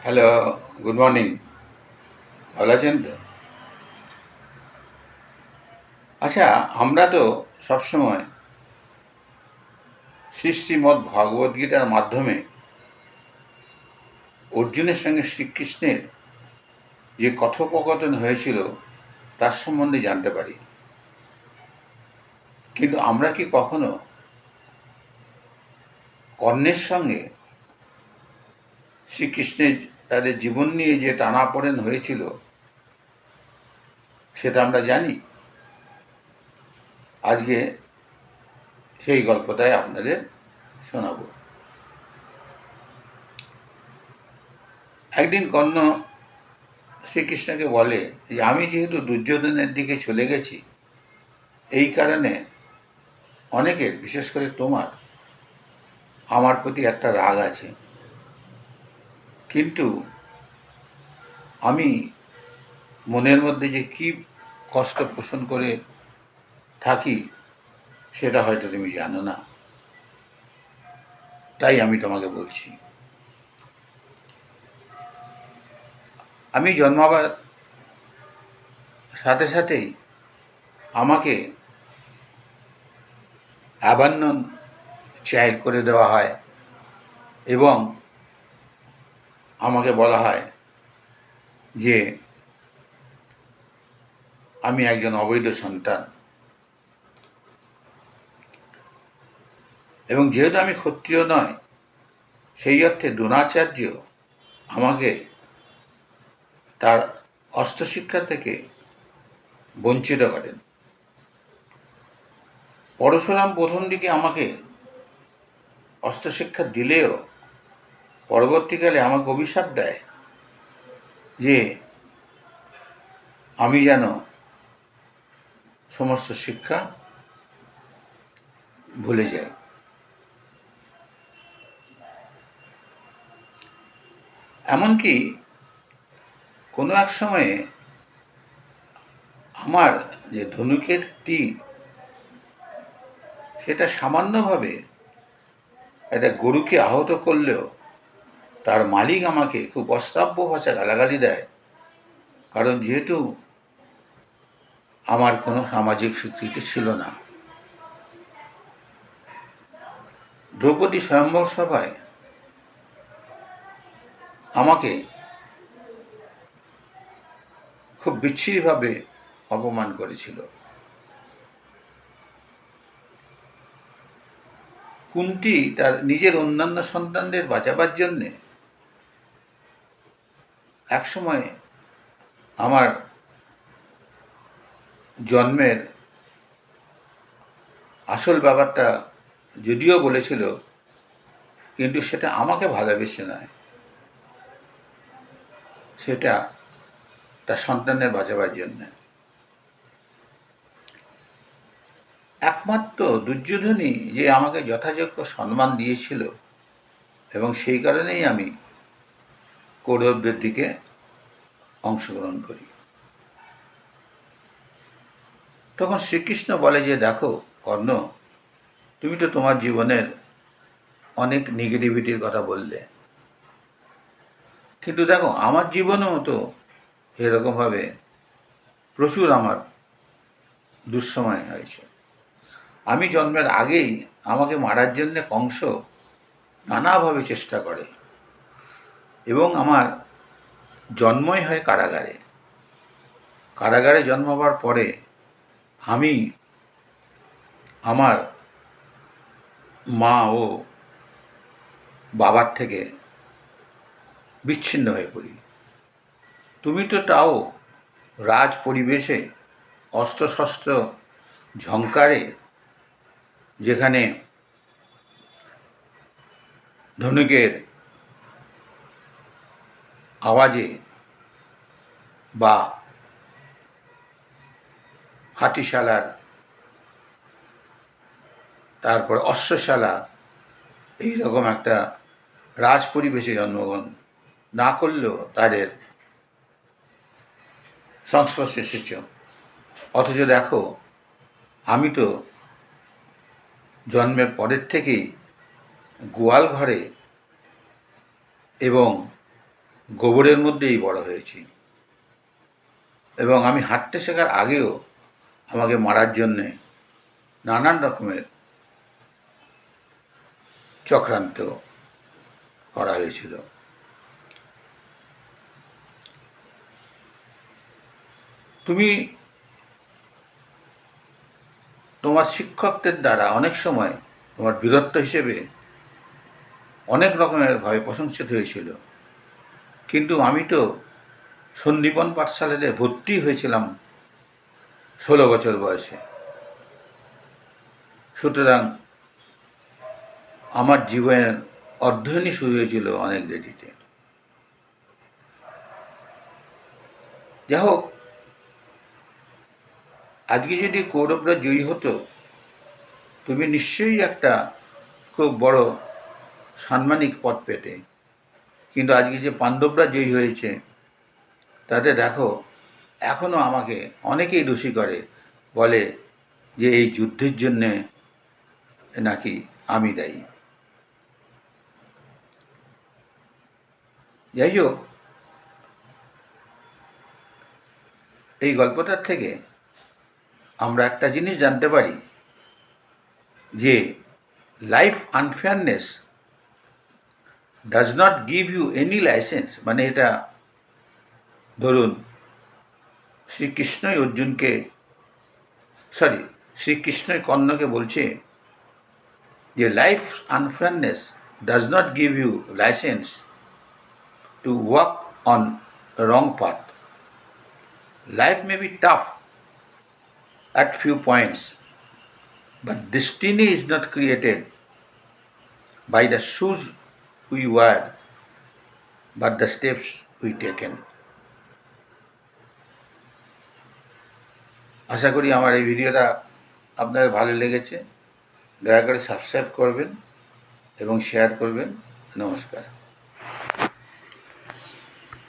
Hello, good morning. ভালো আছেন তো? আচ্ছা, আমরা তো সবসময় শ্রীমদ্ ভগবদ্গীতার মাধ্যমে অর্জুনের সঙ্গে শ্রীকৃষ্ণের যে কথোপকথন হয়েছিল তার সম্বন্ধে জানতে পারি। কিন্তু আমরা কি কখনো কর্ণের সঙ্গে শ্রীকৃষ্ণের তাদের জীবন নিয়ে যে টানাপোড়েন হয়েছিল সেটা আমরা জানি? আজকে সেই গল্পটাই আপনাদের শোনাব। একদিন কর্ণ শ্রীকৃষ্ণকে বলে যে আমি যেহেতু দুর্যোধনের দিকে চলে গেছি, এই কারণে অনেকের, বিশেষ করে তোমার, আমার প্রতি একটা রাগ আছে। কিন্তু আমি মনের মধ্যে যে কী কষ্ট পোষণ করে থাকি সেটা হয়তো তুমি জানো না, তাই আমি তোমাকে বলছি। আমি জন্মাবার সাথে সাথেই আমাকে অ্যাবান্ডন চাইল্ড করে দেওয়া হয় এবং আমাকে বলা হয় যে আমি একজন অবৈধ সন্তান, এবং যেহেতু আমি ক্ষত্রিয় নয় সেই অর্থে দ্রোণাচার্য আমাকে তার অস্ত্রশিক্ষা থেকে বঞ্চিত করেন। পরশুরাম প্রথম দিকে আমাকে অস্ত্রশিক্ষা দিলেও পরবর্তীকালে আমাকে অভিশাপ দেয় যে আমি যেন সমস্ত শিক্ষা ভুলে যাই। এমনকি কোনো এক সময়ে আমার যে ধনুকের তীর সেটা সামান্যভাবে একটা গরুকে আহত করলেও তার মালিক আমাকে খুব অশ্রাব্য ভাষা গালাগালি দেয়, কারণ যেহেতু আমার কোনো সামাজিক স্বীকৃতি ছিল না। দ্রৌপদী স্বয়ম্বর সভায় আমাকে খুব বিচ্ছিরিভাবে অপমান করেছিল। কুন্তী তার নিজের অন্যান্য সন্তানদের বাঁচাবার জন্যে একসময় আমার জন্মের আসল ব্যাপারটা যদিও বলেছিল, কিন্তু সেটা আমাকে ভালোবেসে নয়, সেটা তার সন্তানের বাঁচাবার জন্যে। একমাত্র দুর্যোধনই যে আমাকে যথাযোগ্য সম্মান দিয়েছিল, এবং সেই কারণেই আমি কৌরবদের দিকে অংশগ্রহণ করি। তখন শ্রীকৃষ্ণ বলে যে দেখো কর্ণ, তুমি তো তোমার জীবনের অনেক নেগেটিভিটির কথা বললে, কিন্তু দেখো আমার জীবনেও তো এরকমভাবে প্রচুর আমার দুঃসময় হয়েছে। আমি জন্মের আগেই আমাকে মারার জন্যে কংস নানাভাবে চেষ্টা করে, এবং আমার জন্মই হয় কারাগারে। কারাগারে জন্মাবার পরে আমি আমার মা ও বাবার থেকে বিচ্ছিন্ন হয়ে পড়ি। তুমি তো তাও রাজ পরিবেশে অস্ত্রশস্ত্র ঝংকারে, যেখানে ধনুকের আওয়াজে বা হাতিশালার, তারপর অশ্বশালা, এইরকম একটা রাজ পরিবেশে জন্মগ্রহণ না করলেও তাদের সংস্পর্শে এসেছ। অথচ দেখো আমি তো জন্মের পরের থেকেই গোয়াল ঘরে এবং গোবরের মধ্যেই বড় হয়েছি, এবং আমি হাঁটতে শেখার আগেও আমাকে মারার জন্যে নানান রকমের চক্রান্ত করা হয়েছিল। তুমি তোমার শিক্ষকদের দ্বারা অনেক সময় তোমার বীরত্ব হিসেবে অনেক রকমের ভাবে প্রশংসিত হয়েছিল, কিন্তু আমি তো সন্দীপন পাঠশালাতে ভর্তি হয়েছিলাম 16 বছর বয়সে। সুতরাং আমার জীবনের অধ্যয়নই শুরু হয়েছিল অনেক দেরিতে। যাই হোক, আজকে যদি কৌরবরা জয়ী হতো, তুমি নিশ্চয়ই একটা খুব বড় সাম্মানিক পদ পেতে। কিন্তু আজকে যে পাণ্ডবরা জয়ী হয়েছে, তাতে দেখো এখনও আমাকে অনেকেই দোষী করে, বলে যে এই যুদ্ধের জন্যে নাকি আমি দায়ী। যাই হোক, এই গল্পটার থেকে আমরা একটা জিনিস জানতে পারি যে life unfairness does not give you any licence. মানে এটা ধরুন শ্রীকৃষ্ণই অর্জুনকে শ্রীকৃষ্ণই কর্ণকে বলছে যে life unfairness does not give you licence to walk on wrong path. Life may be tough at few points, but destiny is not created by the shoes we wear, but the steps we taken. আশা করি আমার এই ভিডিওটা আপনার ভালো লেগেছে। দয়া করে subscribe করবেন এবং শেয়ার করবেন। নমস্কার।